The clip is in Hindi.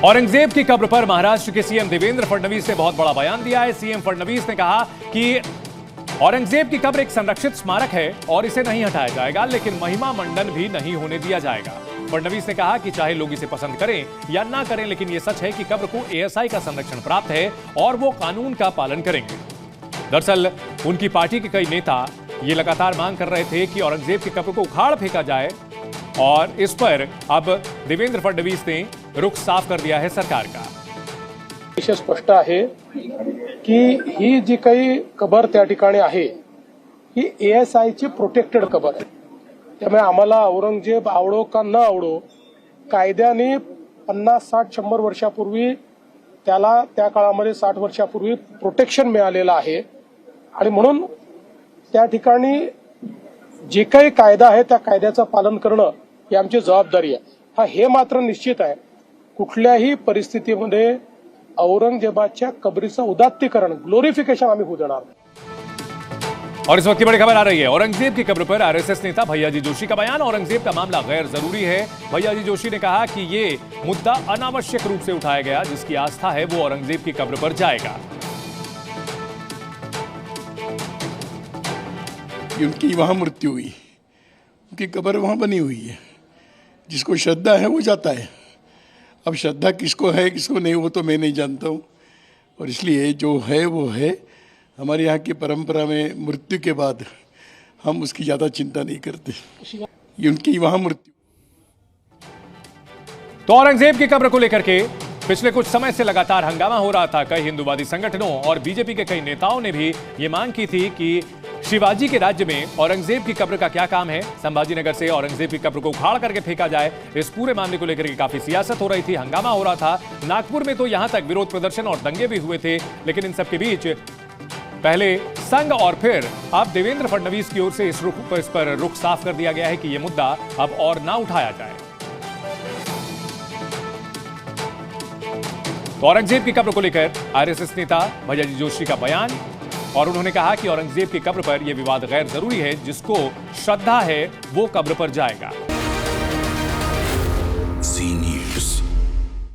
औरंगजेब की कब्र पर महाराष्ट्र के सीएम देवेंद्र फडणवीस ने बहुत बड़ा बयान दिया है। सीएम फडणवीस ने कहा कि औरंगजेब की कब्र एक संरक्षित स्मारक है और इसे नहीं हटाया जाएगा, लेकिन महिमा मंडन भी नहीं होने दिया जाएगा। फडणवीस ने कहा कि चाहे लोग इसे पसंद करें या ना करें, लेकिन यह सच है कि कब्र को एएसआई का संरक्षण प्राप्त है और वो कानून का पालन करेंगे। दरअसल उनकी पार्टी के कई नेता ये लगातार मांग कर रहे थे कि औरंगजेब की कब्र को उखाड़ फेंका जाए और इस पर अब देवेंद्र फडणवीस ने रुख साफ कर दिया है सरकार का। विषय स्पष्ट आहे की ही जी काही कबर त्या ठिकाणी आहे ही एएसआय ची प्रोटेक्टेड कबर आहे। त्यामुळे आम्हाला औरंगजेब आवडो का न आवडो, कायद्याने 50, 60, 100 वर्षापूर्वी त्याला त्या काळामध्ये 60 वर्षापूर्वी प्रोटेक्शन मिळालेलं आहे आणि म्हणून त्या ठिकाणी जे काही कायदा आहे त्या कायद्याचं पालन करणं ही आमची जबाबदारी आहे। हे मात्र निश्चित आहे, कुठल्याही परिस्थितीमध्ये औरंगजेबाच्या कबरीचं उदात्तीकरण, ग्लोरिफिकेशन आम्ही होऊ देणार नाही। और इस वक्त की बड़ी खबर आ रही है, औरंगजेब की कब्र पर आरएसएस नेता भैयाजी जोशी का बयान। औरंगजेब का मामला गैर जरूरी है। भैयाजी जोशी ने कहा कि ये मुद्दा अनावश्यक रूप से उठाया गया। जिसकी आस्था है वो औरंगजेब की कब्र पर जाएगा। उनकी वहां मृत्यु हुई, उनकी कब्र वहां बनी हुई है। जिसको श्रद्धा है वो जाता है। अब श्रद्धा किसको है किसको नहीं वो तो मैं नहीं जानता हूँ, और इसलिए जो है वो है। हमारे यहाँ की परंपरा में मृत्यु के बाद हम उसकी ज़्यादा चिंता नहीं करते। ये उनकी वहाँ मृत्यु। तो औरंगजेब की कब्र को लेकर के पिछले कुछ समय से लगातार हंगामा हो रहा था। कई हिंदूवादी संगठनों और बीजेपी के कई नेताओं ने भी ये मांग की थी कि शिवाजी के राज्य में औरंगजेब की कब्र का क्या काम है, संभाजीनगर से औरंगजेब की कब्र को उखाड़ करके फेंका जाए। इस पूरे मामले को लेकर के काफी सियासत हो रही थी, हंगामा हो रहा था। नागपुर में तो यहां तक विरोध प्रदर्शन और दंगे भी हुए थे। लेकिन इन सबके बीच पहले संघ और फिर अब देवेंद्र फडणवीस की ओर से इस पर रुख साफ कर दिया गया है कि यह मुद्दा अब और ना उठाया जाए। तो औरंगजेब की कब्र को लेकर आरएसएस नेता भैयाजी जोशी का बयान, और उन्होंने कहा कि औरंगजेब की कब्र पर यह विवाद गैर जरूरी है। जिसको श्रद्धा है वो कब्र पर जाएगा।